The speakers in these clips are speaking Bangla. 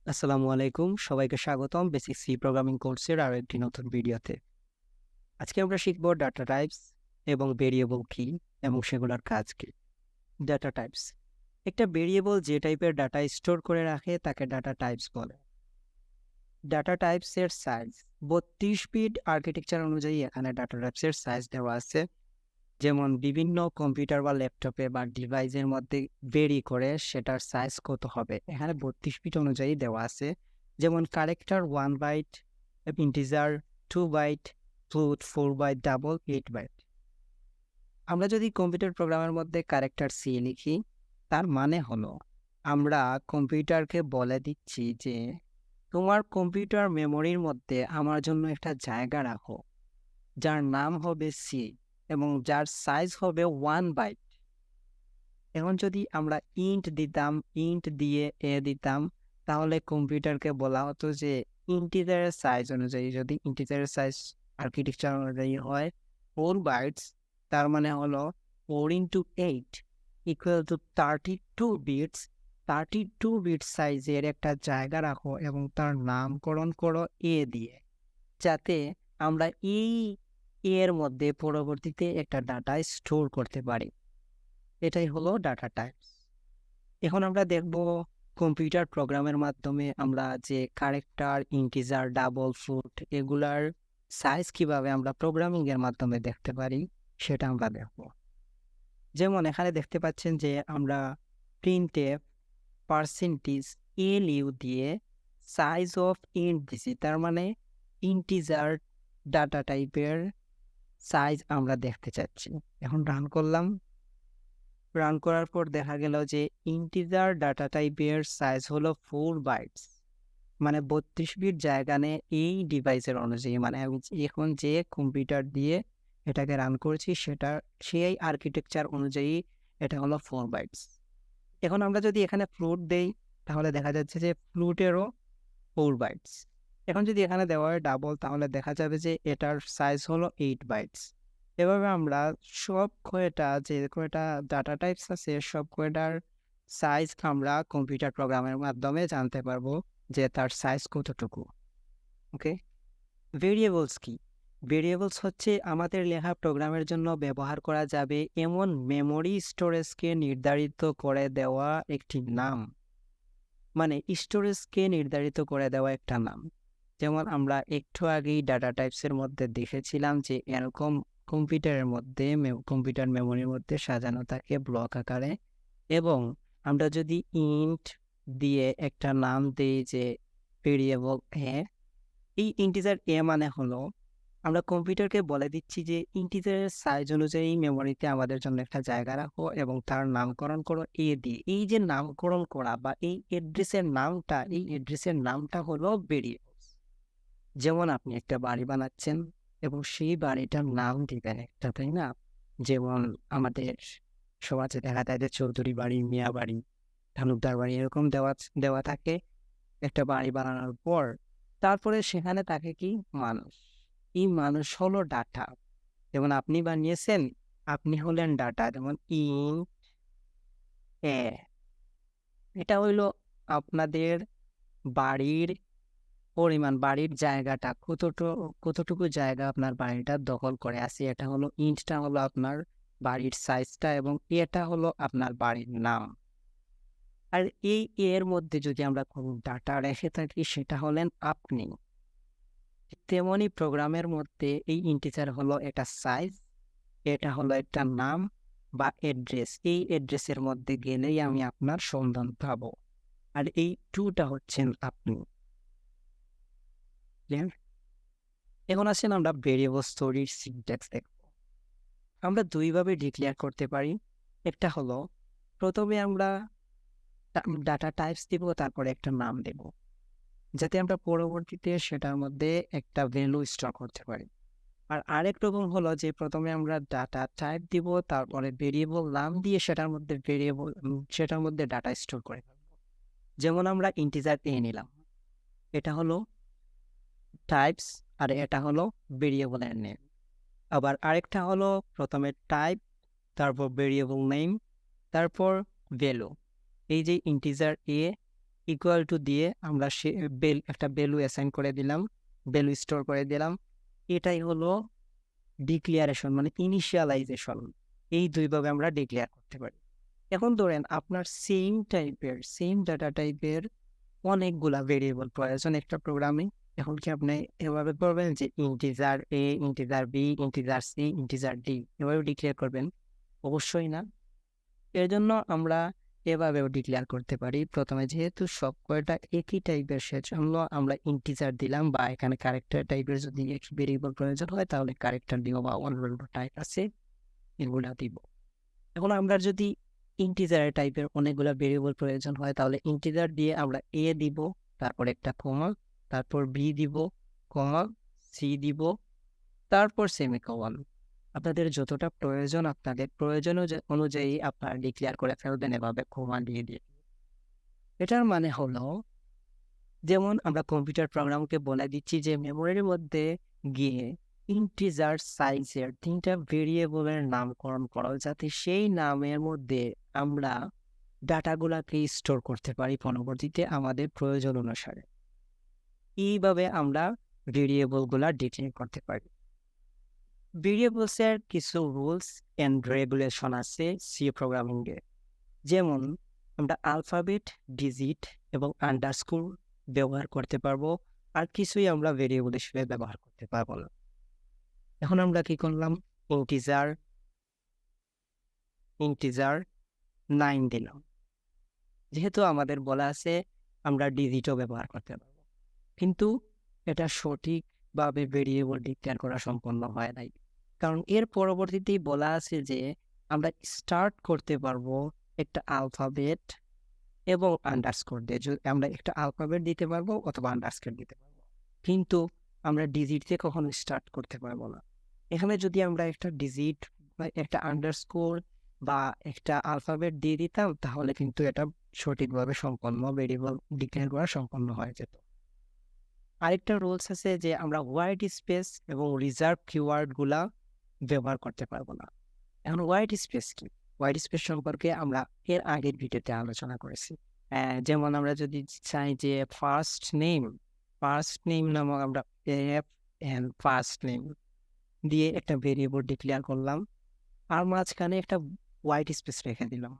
আসসালামু আলাইকুম, সবাইকে স্বাগতম বেসিক সি প্রোগ্রামিং কোর্সের আরো একটি নতুন ভিডিওতে। আজকে আমরা শিখব ডাটা টাইপস এবং ভেরিয়েবল কি এবং সেগুলোর কাজ কি। ডাটা টাইপস, একটা ভেরিয়েবল যে টাইপের ডাটা স্টোর করে রাখে তাকে ডাটা টাইপস বলে। ডাটা টাইপসের সাইজ 32 বিট আর্কিটেকচার অনুযায়ী এখানে ডাটা টাইপসের সাইজ দেওয়া আছে। যেমন বিভিন্ন কম্পিউটার বা ল্যাপটপে বা ডিভাইসের মধ্যে ভেরি করে সেটার সাইজ কত হবে, এখানে 32 বিট অনুযায়ী দেওয়া আছে। যেমন character 1 byte, integer 2 byte, float 4 byte, double 8 byte. আমরা যদি কম্পিউটার প্রোগ্রামের মধ্যে ক্যারেক্টার সি লিখি, তার মানে হলো আমরা কম্পিউটারকে বলে দিচ্ছি যে তোমার কম্পিউটার মেমোরির মধ্যে আমার জন্য একটা জায়গা রাখো যার নাম হবে সি এবং যার সাইজ হবে 1 বাইট। এখন যদি আমরা ইন্ট দিতাম, ইন্ট দিয়ে এ দিতাম, তাহলে কম্পিউটারকে বলা হতো যে ইন্টিজারের সাইজ অনুযায়ী, যদি ইন্টিজারের সাইজ আর্কিটেকচার অনুযায়ী হয় 4 বাইটস, তার মানে হলো 4 into 8 equal to 32 bits. 32 bit সাইজের একটা জায়গা রাখো এবং তার নামকরণ করো এ দিয়ে, যাতে আমরা এই এর মধ্যে পরবর্তীতে একটা ডাটা স্টোর করতে পারি। এটাই হলো ডাটা টাইপস। এখন আমরা দেখব কম্পিউটার প্রোগ্রামের মাধ্যমে আমরা যে ক্যারেক্টার, ইন্টিজার, ডাবল, ফ্লোট এগুলার সাইজ কিভাবে আমরা প্রোগ্রামিং এর মাধ্যমে দেখতে পারি সেটা আমরা দেখব। যেমন এখানে দেখতে পাচ্ছেন যে আমরা প্রিন্টএফ পার্সেন্টেজ এলইউ দিয়ে সাইজ অফ ইন্ট দিছি, তার মানে ইন্টিজার ডাটা টাইপের সাইজ আমরা দেখতে চাচ্ছি। এখন রান করলাম, রান করার পর দেখা গেল যে ইন্টিজার ডাটা টাইপের সাইজ হলো 4 বাইটস, মানে 32 বিট জায়গা নেয় এই ডিভাইসের অনুযায়ী, মানে আমি এখন যে কম্পিউটার দিয়ে এটাকে রান করছি সেটা সেই আর্কিটেকচার অনুযায়ী এটা হলো 4 বাইটস। এখন আমরা যদি এখানে ফ্লোট দেই, তাহলে দেখা যাচ্ছে যে ফ্লোটেরও 4 বাইটস। এখন যদি এখানে দেওয়া হয় ডাবল, তাহলে দেখা যাবে যে এটার সাইজ হলো 8 বাইটস। এভাবে আমরা সব কয়টা যে কয়টা ডাটা টাইপস আছে সব কয়টার সাইজ আমরা কম্পিউটার প্রোগ্রামের মাধ্যমে জানতে পারবো যে তার সাইজ কতটুকু। ওকে, ভেরিয়েবলস কি? ভেরিয়েবলস হচ্ছে আমাদের লেখা প্রোগ্রামের জন্য ব্যবহার করা যাবে এমন মেমোরি স্টোরেজকে নির্ধারিত করে দেওয়া একটি নাম, মানে স্টোরেজকে নির্ধারিত করে দেওয়া একটা নাম। যেমন আমরা একটু আগেই ডাটা টাইপসের মধ্যে দেখেছিলাম যে এরকম কম্পিউটারের মধ্যে কম্পিউটার মেমোরির মধ্যে সাজানো থাকে ব্লক আকারে, এবং আমরা যদি ইন্ট দিয়ে একটা নাম দিই যে ভেরিয়েবল এ, এই ইন্টিজার এ মানে হলো আমরা কম্পিউটারকে বলে দিচ্ছি যে ইন্টিজারের সাইজ অনুযায়ী মেমোরিতে আমাদের জন্য একটা জায়গা রাখো এবং তার নামকরণ করো এ দিয়ে। এই যে নামকরণ করা বা এই অ্যাড্রেসের নামটা, এই অ্যাড্রেসের নামটা হলো ভেরিয়েবল। যেমন আপনি একটা বাড়ি বানাচ্ছেন এবং সেই বাড়িটার নাম দিবেন একটা, তাই না? যেমন আমাদের সমাজে দেখা যায় যে চৌধুরী বাড়ি, মিয়া বাড়ি, ধানুকদার বাড়ি এরকম দেওয়া দেওয়া থাকে। একটা বাড়ি বানানোর পর তারপরে সেখানে থাকে কি মানুষ, এই মানুষ হলো ডাটা। যেমন আপনি বানিয়েছেন, আপনি হলেন ডাটা। যেমন ইন এ, এটা হইলো আপনাদের বাড়ির পরিমাণ, বাড়ির জায়গাটা কতটুকু জায়গা আপনার বাড়িটা দখল করে আছে, এটা হলো ইন্টটা হলো আপনার বাড়ির সাইজটা এবং এটা হলো আপনার বাড়ির নাম। আর এই এর মধ্যে যদি আমরা কোনো ডাটা রেখে থাকি সেটা হলেন আপনি। তেমনি প্রোগ্রামের মধ্যে এই ইন্টিজার হলো একটা সাইজ, এটা হলো একটা নাম বা অ্যাড্রেস। এই অ্যাড্রেসের মধ্যে গেলেই আমি আপনার সন্ধান পাবো, আর এই টুটা হচ্ছেন আপনি। Clear? এখন আসেন আমরা ভেরিয়েবল স্টোরির সিনট্যাক্স দেখব। আমরা দুইভাবে ডিক্লেয়ার করতে পারি। একটা হলো প্রথমে আমরা ডাটা টাইপস দিব, তারপরে একটা নাম দেব, যাতে আমরা পরবর্তীতে সেটার মধ্যে একটা ভ্যালু স্টোর করতে পারি। আর আরেক রকম হলো যে প্রথমে আমরা ডাটা টাইপ দিব, তারপরে ভেরিয়েবল নাম দিয়ে সেটার মধ্যে ডাটা স্টোর করে ফেলবো। যেমন আমরা ইন্টিজার এ নিলাম, এটা হলো টাইপস, আর এটা হলো ভেরিয়েবলের নেম। আবার আরেকটা হলো প্রথমে টাইপ, তারপর ভেরিয়েবল নেম, তারপর ভ্যালু। এই যে ইন্টিজার এ, ইকুয়াল টু দিয়ে আমরা সে একটা ভ্যালু অ্যাসাইন করে দিলাম, ভ্যালু স্টোর করে দিলাম। এটাই হলো ডিক্লিয়ারেশন, মানে ইনিশিয়ালাইজেশন। এই দুইভাবে আমরা ডিক্লেয়ার করতে পারি। এখন ধরেন আপনার সেম ডাটা টাইপের অনেকগুলা ভেরিয়েবল প্রয়োজন একটা প্রোগ্রামে। এখন কি আপনি এভাবে করবেন যে integer A, integer B, integer C, integer D এভাবে ডিক্লেয়ার করবেন? অবশ্যই না। এর জন্য আমরা এভাবেও ডিক্লেয়ার করতে পারি। প্রথমে যেহেতু সব কয়টা একই টাইপের, সেজন্য আমরা ইন্টিজার দিলাম, বা এখানে ক্যারেক্টার টাইপের যদি একই ভেরিয়েবল প্রয়োজন হয় তাহলে ক্যারেক্টার দিব, বা অন্যান্য টাইপ আছে এগুলা দিব। এখন আমরা যদি ইন্টিজার টাইপের অনেকগুলো ভেরিয়েবল প্রয়োজন হয় তাহলে ইন্টিজার দিয়ে আমরা এ দিব, তারপর একটা কমা, তারপর বি দিব, কমা, সি দিব, তারপর সেমিকোলন। আপনাদের যতটা প্রয়োজন আপনাদের প্রয়োজন অনুযায়ী আপনারা ডিক্লেয়ার করে ফেলবেন এভাবে কমা দিয়ে দিয়ে। এটার মানে হলো, যেমন আমরা কম্পিউটার প্রোগ্রামকে বলে দিচ্ছি যে মেমোরির মধ্যে গিয়ে ইন্টিজার সাইজের 3টা ভেরিয়েবলের নামকরণ করো, যাতে সেই নামের মধ্যে আমরা ডাটাগুলাকে স্টোর করতে পারি পরবর্তীতে আমাদের প্রয়োজন অনুসারে। এইভাবে আমরা ভেরিয়েবলগুলা ডিক্লেয়ার করতে পারি। ভেরিয়েবলসের কিছু রুলস অ্যান্ড রেগুলেশন আছে সি প্রোগ্রামিংয়ে। যেমন আমরা আলফাবেট, ডিজিট এবং আন্ডারস্কোর ব্যবহার করতে পারবো, আর কিছুই আমরা ভেরিয়েবল হিসেবে ব্যবহার করতে পারবো না। এখন আমরা কি করলাম, ইন্টিজার 9 দিলাম। যেহেতু আমাদের বলা আছে আমরা ডিজিটও ব্যবহার করতে পারবো, কিন্তু এটা সঠিকভাবে ভেরিয়েবল ডিক্লেয়ার করা সম্পন্ন হয় নাই। কারণ এর পরবর্তীতেই বলা আছে যে আমরা স্টার্ট করতে পারবো একটা আলফাবেট এবং আন্ডারস্কোর দিয়ে। আমরা একটা আলফাবেট দিতে পারবো অথবা আন্ডারস্কোর দিতে পারবো, কিন্তু আমরা ডিজিট দিয়ে কখনো স্টার্ট করতে পারবো না। এখানে যদি আমরা একটা ডিজিট বা একটা আন্ডারস্কোর বা একটা আলফাবেট দিয়ে দিতাম তাহলে কিন্তু এটা সঠিকভাবে সম্পন্ন ভেরিয়েবল ডিক্লেয়ার করা সম্পন্ন হয়ে যেত। আরেকটা রুলস আছে যে আমরা হোয়াইট স্পেস এবং রিজার্ভ কিওয়ার্ডগুলা ব্যবহার করতে পারবো না। এখন হোয়াইট স্পেস কি? হোয়াইট স্পেস সম্পর্কে আমরা এর আগের ভিডিওতে আলোচনা করেছি। যেমন আমরা যদি চাই যে ফার্স্ট নেম নামক আমরা এফ এন্ড ফার্স্ট নেম দিয়ে একটা ভেরিয়েবল ডিক্লেয়ার করলাম, আর মাঝখানে একটা হোয়াইট স্পেস রেখে দিলাম।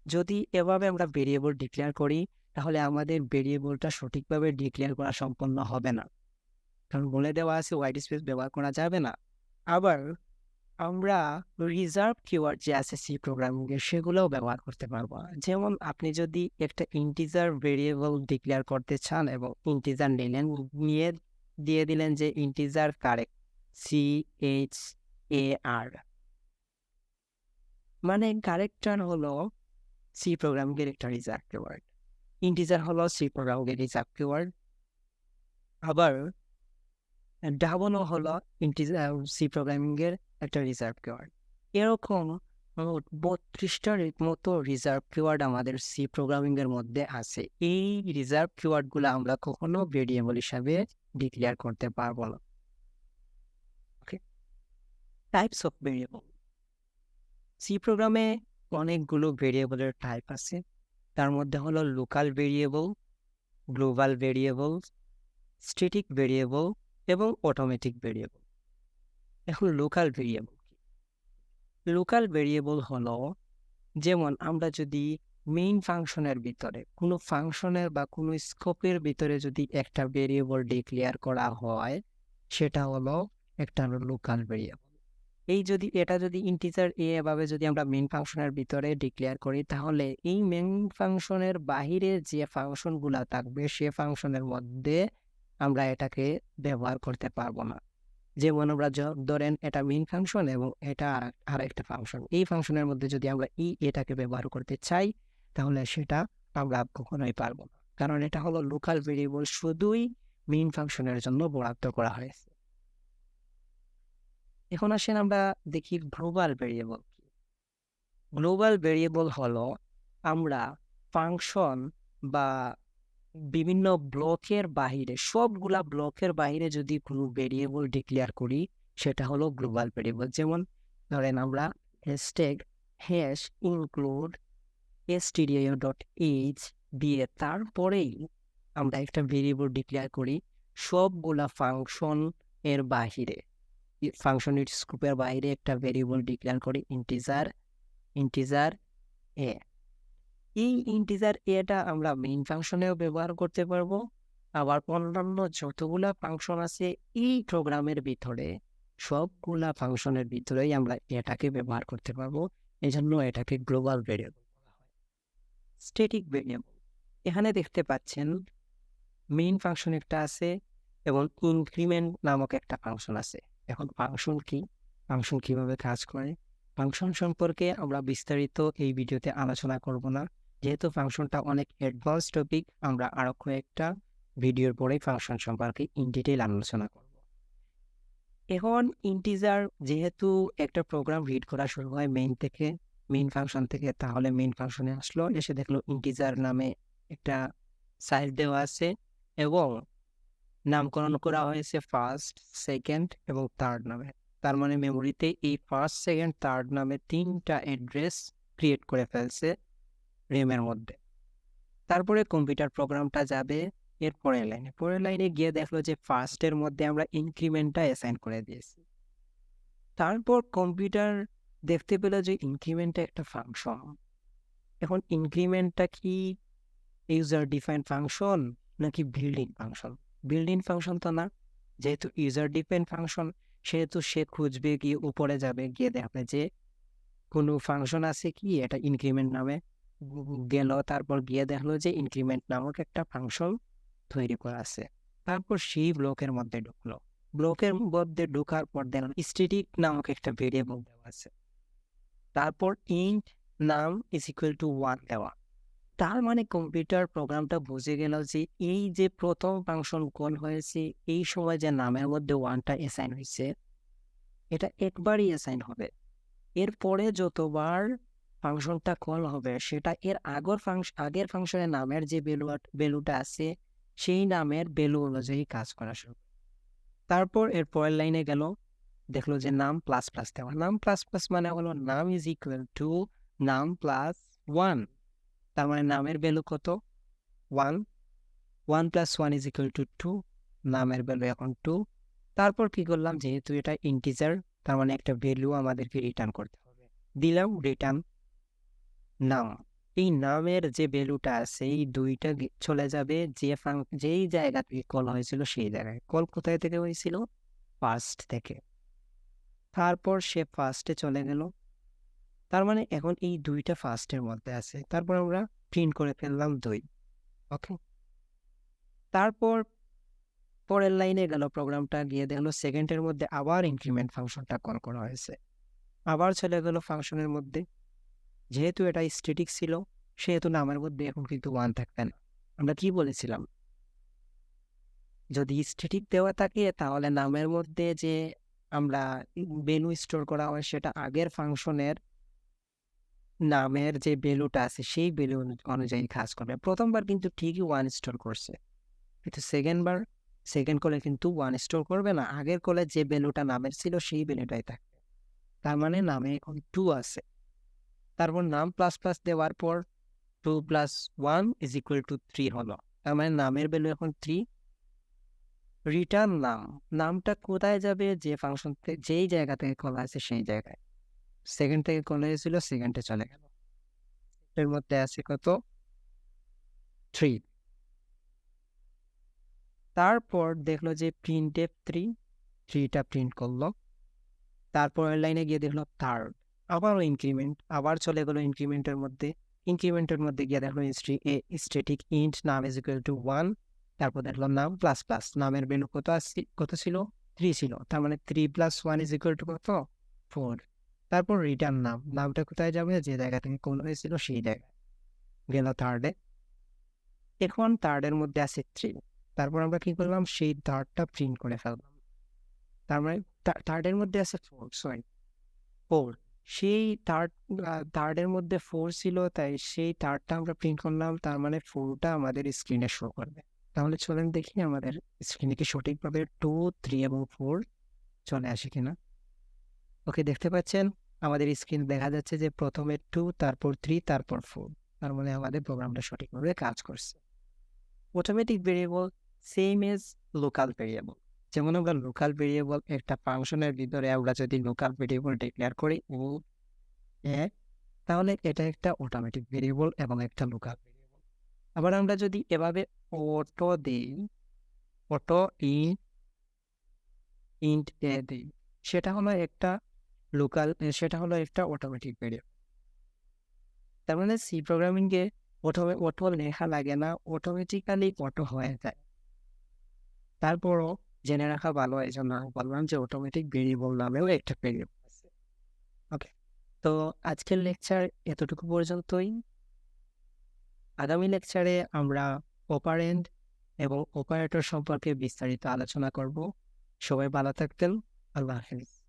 যদি এভাবে আমরা ভেরিয়েবল ডিক্লেয়ার করি তাহলে আমাদের ভেরিয়েবলটা সঠিকভাবে ডিক্লেয়ার করা সম্পন্ন হবে না, কারণ বলে দেওয়া আছে হোয়াইট স্পেস ব্যবহার করা যাবে না। আবার আমরা রিজার্ভ কিওয়ার্ড যে আছে সি প্রোগ্রামিংয়ে সেগুলোও ব্যবহার করতে পারবো। যেমন আপনি যদি একটা ইন্টিজার ভেরিয়েবল ডিক্লেয়ার করতে চান এবং ইন্টিজার নিলেন, নিয়ে দিয়ে দিলেন যে ইন্টিজার কারেক্ট, CHAR, মানে কারেক্টার হলো সি প্রোগ্রামিংয়ের একটা রিজার্ভ কিওয়ার্ড, ইন্টিজার হলো সি প্রোগ্রামিংয়ের রিজার্ভ কিওয়ার্ড, আবার ডাবলও হলো ইন্টিজার সি প্রোগ্রামিংয়ের একটা রিজার্ভ কিওয়ার্ড। এরকম মোট 32টার মতো রিজার্ভ কিওয়ার্ড আমাদের সি প্রোগ্রামিংয়ের মধ্যে আছে। এই রিজার্ভ কিওয়ার্ডগুলো আমরা কখনো ভেরিয়েবল হিসাবে ডিক্লেয়ার করতে পারবো না। ওকে, টাইপস অফ ভেরিয়েবল। সি প্রোগ্রামে অনেকগুলো ভেরিয়েবলের টাইপ আছে। তার মধ্যে হলো local variable, global variable, static variable এবং অটোমেটিক ভেরিয়েবল। এখন লোকাল ভেরিয়েবল কি? লোকাল ভেরিয়েবল হলো, যেমন আমরা যদি মেইন ফাংশনের ভিতরে কোনো ফাংশনের বা কোনো স্কোপের ভিতরে যদি একটা ভেরিয়েবল ডিক্লেয়ার করা হয় সেটা হলো একটা লোকাল ভেরিয়েবল। এটা যদি ইন্টিজার এভাবে যদি আমরা মেইন ফাংশনের ভিতরে ডিক্লেয়ার করি তাহলে এই মেইন ফাংশনের বাহিরে যে ফাংশনগুলা থাকবে সে ফাংশনের মধ্যে আমরা এটাকে ব্যবহার করতে পারবো না। যেমন আমরা ধরেন এটা মেইন ফাংশন এবং এটা আর একটা ফাংশন, এই ফাংশনের মধ্যে যদি আমরা এটাকে ব্যবহার করতে চাই তাহলে সেটা আমরা কখনোই পারবো না, কারণ এটা হলো লোকাল ভেরিয়েবল, শুধুই মেইন ফাংশনের জন্য বরাদ্দ করা হয়েছে। এখন আসেন আমরা দেখি গ্লোবাল ভেরিয়েবল কি। গ্লোবাল ভেরিয়েবল হলো আমরা ফাংশন বা বিভিন্ন ব্লকের বাহিরে, সবগুলা ব্লকের বাহিরে যদি কোনো ভেরিয়েবল ডিক্লেয়ার করি সেটা হলো গ্লোবাল ভেরিয়েবল। যেমন ধরেন আমরা হ্যাশট্যাগ # include stdio.h দিয়ে তারপরেই আমরা একটা ভেরিয়েবল ডিক্লেয়ার করি সবগুলা ফাংশন এর বাহিরে, ফাংশনের স্কোপের বাইরে একটা ভেরিয়েবল ডিক্লেয়ার করি ইন্টিজার এ। এই ইন্টিজার এটা আমরা মেইন ফাংশনেও ব্যবহার করতে পারবো, আবার অন্যান্য যতগুলা ফাংশন আছে এই প্রোগ্রামের ভিতরে সবগুলা ফাংশনের ভিতরেই আমরা এটাকে ব্যবহার করতে পারবো। এজন্য এটাকে গ্লোবাল ভেরিয়েবল বলা হয়। স্ট্যাটিক ভেরিয়েবল, এখানে দেখতে পাচ্ছেন মেইন ফাংশন একটা আছে এবং ইনক্রিমেন্ট নামক একটা ফাংশন আছে। এখন ফাংশন কি, ফাংশন কিভাবে কাজ করে, ফাংশন সম্পর্কে আমরা বিস্তারিত এই ভিডিওতে আলোচনা করব না, যেহেতু ফাংশনটা অনেক অ্যাডভান্স টপিক। আমরা আরো কয়েকটা ভিডিওর পরে ফাংশন সম্পর্কে ইন ডিটেইল আলোচনা করব। এখন ইন্টিজার, যেহেতু একটা প্রোগ্রাম রিড করা শুরু হয় মেইন ফাংশন থেকে, তাহলে মেইন ফাংশনে আসলো, এসে দেখলো ইন্টিজার নামে একটা সাইজ দেওয়া আছে এবং নামকরণ করা হয়েছে ফার্স্ট, সেকেন্ড এবং থার্ড নামে। তার মানে মেমোরিতে এই ফার্স্ট, সেকেন্ড, থার্ড নামে 3টা অ্যাড্রেস ক্রিয়েট করে ফেলছে রেমের মধ্যে। তারপরে কম্পিউটার প্রোগ্রামটা যাবে এর পরের লাইনে গিয়ে দেখলো যে ফার্স্টের মধ্যে আমরা ইনক্রিমেন্টটা অ্যাসাইন করে দিয়েছি। তারপর কম্পিউটার দেখতে পেল যে ইনক্রিমেন্টটা একটা ফাংশন। এখন ইনক্রিমেন্টটা কি ইউজার ডিফাইন্ড ফাংশন নাকি বিল্ডিং ফাংশন? বিল্ডিং ফাংশন তো না, যেহেতু ইউজার ডিফাইন্ড ফাংশন সেহেতু সে খুঁজবে, গিয়ে উপরে যাবে, গিয়ে দেখবে যে কোনো ফাংশন আছে কি এটা ইনক্রিমেন্ট নামে, গেল তারপর গিয়ে দেখলো যে ইনক্রিমেন্ট নামক একটা ফাংশন তৈরি করা আছে। তারপর সেই ব্লকের মধ্যে ঢুকলো, ব্লকের মধ্যে ঢোকার পর দেখলো স্ট্যাটিক নামক একটা ভেরিয়েবল দেওয়া আছে, তারপর ইন্ট নাম ইজ ইকুয়াল টু 1 দেওয়া। তার মানে কম্পিউটার প্রোগ্রামটা বুঝে গেল যে এই যে প্রথম ফাংশন কল হয়েছে এই সময় যে নামের মধ্যে 1টা অ্যাসাইন হয়েছে এটা একবারই অ্যাসাইন হবে। এরপরে যতবার ফাংশনটা কল হবে সেটা এর আগের ফাংশনের নামের যে ভ্যালুটা আছে সেই নামের ভ্যালু অনুযায়ী কাজ করা শুরু। তারপর এর পরের লাইনে গেল, দেখলো যে নাম প্লাস প্লাস দেওয়া। নাম প্লাস প্লাস মানে হলো নাম ইজ ইকুয়াল টু নাম প্লাস 1। তার মানে নামের ভ্যালু কত? 1। 1 প্লাস 1 ইজ ইকুয়াল টু 2। নামের ভ্যালু এখন 2। তারপর কি করলাম, যেহেতু এটা ইন্টিজার তার মানে একটা ভ্যালু আমাদেরকে রিটার্ন করতে হবে, দিলাম রিটার্ন নাম। এই নামের যে ভ্যালুটা আছে এই দুইটা চলে যাবে যেই জায়গা থেকে কল হয়েছিল সেই জায়গায়। কল কোথায় থেকে হয়েছিল? ফার্স্ট থেকে। তারপর সে ফার্স্টে চলে গেল, তার মানে এখন এই দুইটা ফার্স্টের মধ্যে আছে। তারপর আমরা প্রিন্ট করে ফেললাম 2। ওকে, তারপর পরের লাইনে গেল, প্রোগ্রামটা গিয়ে দেখলো সেকেন্ডের মধ্যে আবার ইনক্রিমেন্ট ফাংশনটা কল করা হয়েছে, আবার চলে গেল ফাংশনের মধ্যে। যেহেতু এটা স্ট্যাটিক ছিল সেহেতু নামের মধ্যে এখন কিন্তু 1 থাকবে না। আমরা কি বলেছিলাম, যদি স্ট্যাটিক দেওয়া থাকে তাহলে নামের মধ্যে যে আমরা ভ্যালু স্টোর করা হয় সেটা আগের ফাংশনের নামের যে ভ্যালুটা আছে সেই ভ্যালু অনুযায়ী কাজ করবে। প্রথমবার কিন্তু ঠিকই 1 স্টোর করছে, কিন্তু সেকেন্ড কলে কিন্তু 1 স্টোর করবে না, আগের কলে যে ভ্যালুটা নামের ছিল সেই ভ্যালুটাই থাকবে। তার মানে নামে এখন 2 আছে। তারপর নাম প্লাস প্লাস দেওয়ার পর 2 প্লাস 1 ইজ ইকুয়াল টু 3 হলো, তার মানে নামের ভ্যালু এখন 3। রিটার্ন নাম, নামটা কোথায় যাবে? যে ফাংশন থেকে যেই জায়গা থেকে কল আছে সেই জায়গায়। সেকেন্ড থেকে কল হয়েছিল সেকেন্ডে চলে গেল, এর মধ্যে আছে কত? 3। তারপর দেখলো যে প্রিন্টএফ 3টা প্রিন্ট করলো। তারপরের লাইনে গিয়ে দেখলো থার্ড, আবারও ইনক্রিমেন্ট, আবার চলে গেলো ইনক্রিমেন্টের মধ্যে গিয়ে দেখলো স্ট্যাটিক ইন্ট নাম ইজ ইকুয়াল টু 1। তারপর দেখলো নাম প্লাস প্লাস, নামের ভ্যালু কত ছিল? 3 ছিল, তার মানে 3 প্লাস 1 ইজ ইকুয়াল টু কত? 4। তারপর রিটার্ন নাম, নামটা কোথায় যাবে? যে জায়গা থেকে কল হয়েছিল সেই জায়গায় গেল থার্ডে। এখন থার্ডের মধ্যে আছে 3। তারপর আমরা কি করলাম, সেই থার্ডটা প্রিন্ট করে ফেললাম। তার মানে থার্ডের মধ্যে আছে 4। সেই থার্ডের মধ্যে 4 ছিল, তাই সেই থার্ডটা আমরা প্রিন্ট করলাম, তার মানে 4টা আমাদের স্ক্রিনে শো করবে। তাহলে চলেন দেখি আমাদের স্ক্রিনে কি সঠিকভাবে 2, 3 এবং 4 চলে আসে কিনা। ওকে, দেখতে পাচ্ছেন আমাদের স্ক্রিন দেখা যাচ্ছে যে প্রথমে 2, তারপর 3, তারপর 4। তার মানে আমাদের প্রোগ্রামটা সঠিকভাবে কাজ করছে। Automatic variable same as local variable. যেমন আমরা লোকাল ভেরিয়েবল একটা ফাংশনের ভিতরে আমরা যদি লোকাল ভেরিয়েবল ডিক্লেয়ার করি তাহলে এটা একটা অটোমেটিক ভেরিয়েবল এবং একটা লোকাল ভেরিয়েবল। আবার আমরা যদি এভাবে অটো দিই, অটো ইন্ট এ দিই, সেটা হলো একটা লোকাল, সেটা হলো একটা অটোমেটিক ভেরিয়েবল। তার মানে সি প্রোগ্রামিং এ অটো লেখা লাগে না, অটোমেটিক্যালি অটো হয়ে যায়। তারপরও জেনে রাখা ভালো, এই জন্য বললাম যে অটোমেটিক ভেরিয়েবল নামেও একটা ভেরিয়েবল আছে। ওকে, তো আজকের লেকচার এতটুকু পর্যন্তই। আগামী লেকচারে আমরা অপারেন্ড এবং অপারেটর সম্পর্কে বিস্তারিত আলোচনা করব। সবাই ভালো থাকতেন। আল্লাহ হাফেজ।